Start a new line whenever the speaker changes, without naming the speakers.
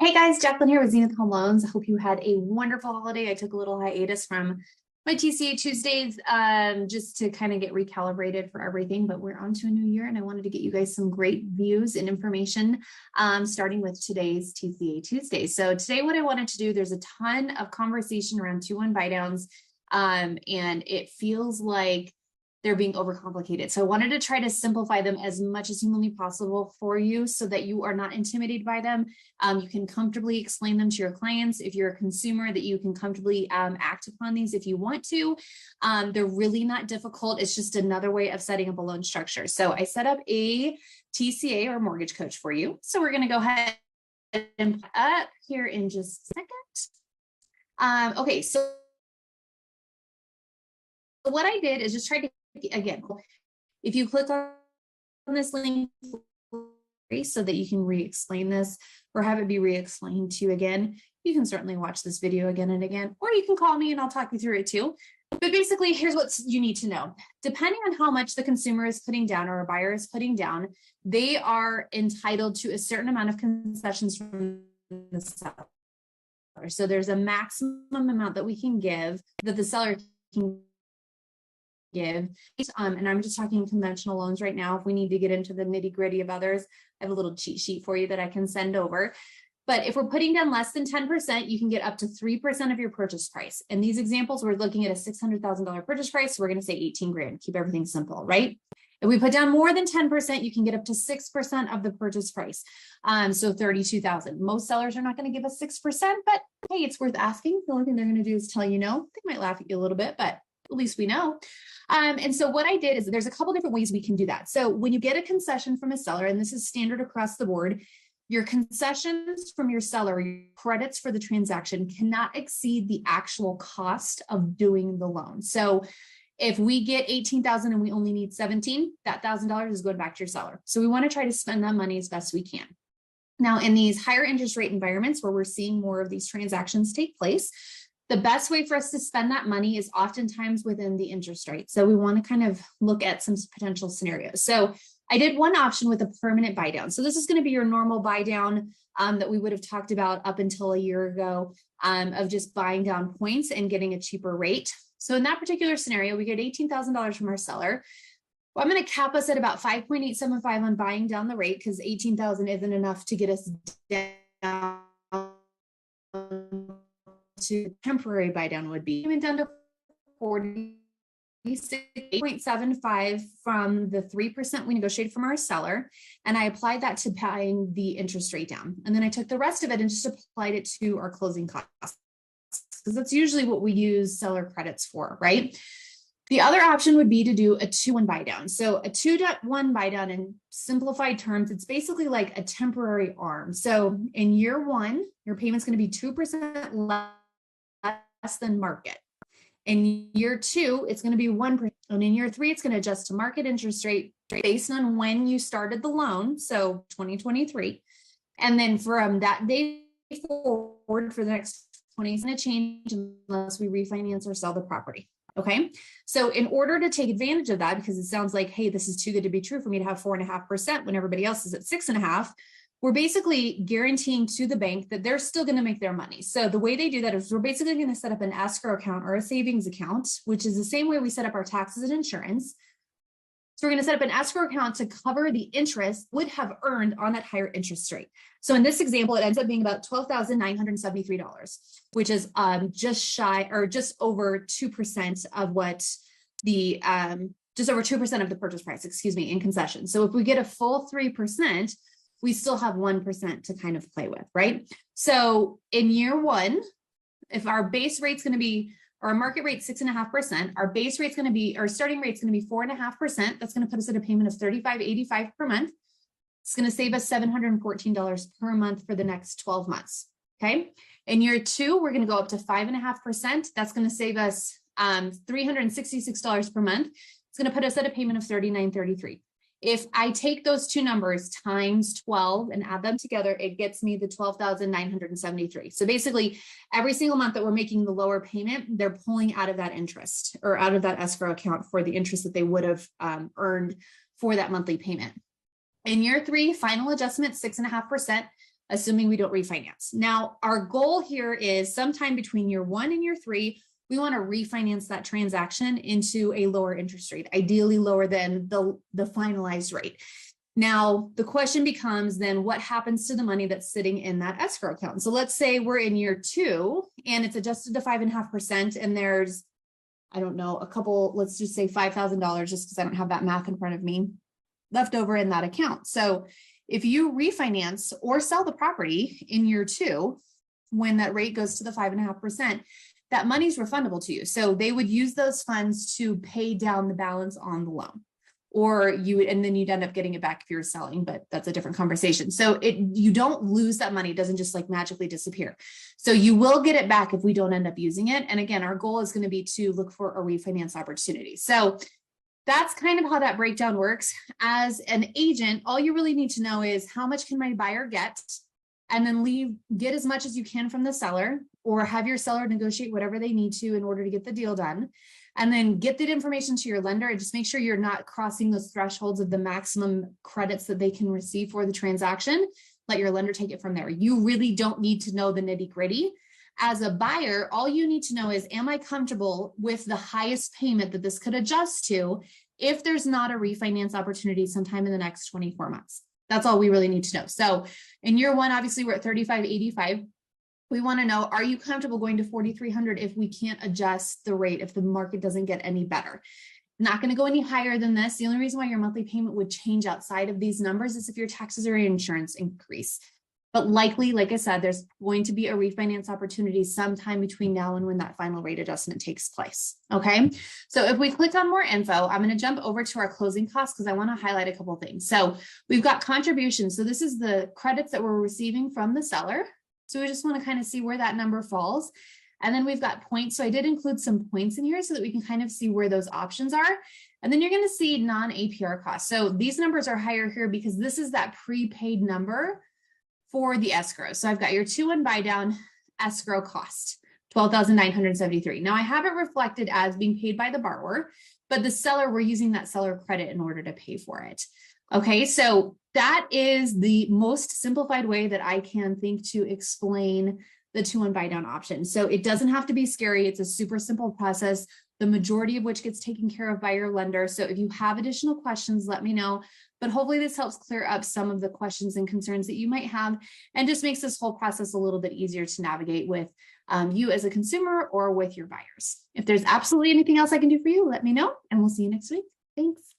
Hey guys, Jacqueline here with Zenith Home Loans. I hope you had a wonderful holiday. I took a little hiatus from my TCA Tuesdays just to kind of get recalibrated for everything, but we're on to a new year and I wanted to get you guys some great views and information starting with today's TCA Tuesday. So today what I wanted to do, there's a ton of conversation around 2-1 buy downs and it feels like they're being overcomplicated. So I wanted to try to simplify them as much as humanly possible for you so that you are not intimidated by them. You can comfortably explain them to your clients. If you're a consumer, that you can comfortably act upon these if you want to. They're really not difficult. It's just another way of setting up a loan structure. So I set up a TCA or mortgage coach for you. So we're going to go ahead and put up here in just a second. Okay, so what I did is just try to, again, if you click on this link so that you can re-explain this or have it be re-explained to you again, you can certainly watch this video again and again, or you can call me and I'll talk you through it too. But basically, here's what you need to know. Depending on how much the consumer is putting down or a buyer is putting down, they are entitled to a certain amount of concessions from the seller. So there's a maximum amount that we can give, that the seller can give. And I'm just talking conventional loans right now. If we need to get into the nitty gritty of others, I have a little cheat sheet for you that I can send over. But if we're putting down less than 10%, you can get up to 3% of your purchase price. In these examples, we're looking at a $600,000 purchase price. So we're going to say 18 grand, keep everything simple, right? If we put down more than 10%, you can get up to 6% of the purchase price. So 32,000. Most sellers are not going to give us 6%, but hey, it's worth asking. The only thing they're going to do is tell you no. They might laugh at you a little bit, but at least we know. And so what I did is there's a couple different ways we can do that. So when you get a concession from a seller, and this is standard across the board, your concessions from your seller, your credits for the transaction cannot exceed the actual cost of doing the loan. So if we get 18,000 and we only need 17, that $1,000 is going back to your seller. So we want to try to spend that money as best we can. Now, in these higher interest rate environments where we're seeing more of these transactions take place, the best way for us to spend that money is oftentimes within the interest rate. So we want to kind of look at some potential scenarios. So I did one option with a permanent buy down. So this is going to be your normal buy down that we would have talked about up until a year ago of just buying down points and getting a cheaper rate. So in that particular scenario, we get $18,000 from our seller. Well, I'm going to cap us at about 5.875 on buying down the rate because 18,000 isn't enough to get us down to temporary buy down would be even down to 46.75 from the 3% we negotiated from our seller. And I applied that to buying the interest rate down. And then I took the rest of it and just applied it to our closing costs, because that's usually what we use seller credits for, right? The other option would be to do a 2-1 buy down. So a 2-1 buy down, in simplified terms, it's basically like a temporary arm. So in year one, your payment's going to be 2% less than market. In year two, it's going to be 1%. And in year three, it's going to adjust to market interest rate based on when you started the loan. So 2023. And then from that day forward for the next 20, it's going to change unless we refinance or sell the property. Okay. So in order to take advantage of that, because it sounds like, hey, this is too good to be true for me to have 4.5% when everybody else is at 6.5%, we're basically guaranteeing to the bank that they're still going to make their money. So the way they do that is we're basically going to set up an escrow account or a savings account, which is the same way we set up our taxes and insurance. So we're going to set up an escrow account to cover the interest would have earned on that higher interest rate. So in this example, it ends up being about $12,973, which is just shy or just over 2% of what the just over 2% of the purchase price, in concession. So if we get a full 3%, we still have 1% to kind of play with, right? So in year one, if our base rate's going to be, or our market rate 6.5%, our base rate's going to be, our starting rate's going to be 4.5%. That's going to put us at a payment of $35.85 per month. It's going to save us $714 per month for the next 12 months. Okay. In year two, we're going to go up to 5.5%. That's going to save us $366 per month. It's going to put us at a payment of $39.33. If I take those two numbers times 12 and add them together, it gets me the $12,973. So basically, every single month that we're making the lower payment, they're pulling out of that interest or out of that escrow account for the interest that they would have earned for that monthly payment. In year three, final adjustment, 6.5%. assuming we don't refinance. Now, our goal here is sometime between year 1 and year 3, we want to refinance that transaction into a lower interest rate, ideally lower than the finalized rate. Now, the question becomes then what happens to the money that's sitting in that escrow account? So let's say we're in year 2 and it's adjusted to 5.5%, and there's, I don't know, a couple, let's just say $5,000, just because I don't have that math in front of me, left over in that account. So if you refinance or sell the property in year 2, when that rate goes to the 5.5%, that money's refundable to you. So they would use those funds to pay down the balance on the loan. Or and then you'd end up getting it back if you were selling, but that's a different conversation. So you don't lose that money. It doesn't just like magically disappear. So you will get it back if we don't end up using it. And again, our goal is going to be to look for a refinance opportunity. So that's kind of how that breakdown works. As an agent, all you really need to know is how much can my buyer get, and then get as much as you can from the seller, or have your seller negotiate whatever they need to in order to get the deal done. And then get that information to your lender and just make sure you're not crossing those thresholds of the maximum credits that they can receive for the transaction. Let your lender take it from there. You really don't need to know the nitty-gritty. As a buyer, all you need to know is, am I comfortable with the highest payment that this could adjust to if there's not a refinance opportunity sometime in the next 24 months? That's all we really need to know. So in year 1, obviously we're at 35.85. We want to know, are you comfortable going to 4,300 if we can't adjust the rate, if the market doesn't get any better? Not going to go any higher than this. The only reason why your monthly payment would change outside of these numbers is if your taxes or your insurance increase. But likely, like I said, there's going to be a refinance opportunity sometime between now and when that final rate adjustment takes place. Okay. So if we click on more info, I'm going to jump over to our closing costs because I want to highlight a couple of things. So we've got contributions. So this is the credits that we're receiving from the seller. So we just want to kind of see where that number falls. And then we've got points. So I did include some points in here so that we can kind of see where those options are. And then you're going to see non-APR costs. So these numbers are higher here because this is that prepaid number for the escrow. So I've got your 2-1 buy down escrow cost, $12,973. Now I have it reflected as being paid by the borrower, but the seller, we're using that seller credit in order to pay for it. Okay, so that is the most simplified way that I can think to explain the 2-1 buy down option. So it doesn't have to be scary. It's a super simple process, the majority of which gets taken care of by your lender. So if you have additional questions, let me know. But hopefully this helps clear up some of the questions and concerns that you might have, and just makes this whole process a little bit easier to navigate with you as a consumer or with your buyers. If there's absolutely anything else I can do for you, let me know, and we'll see you next week. Thanks.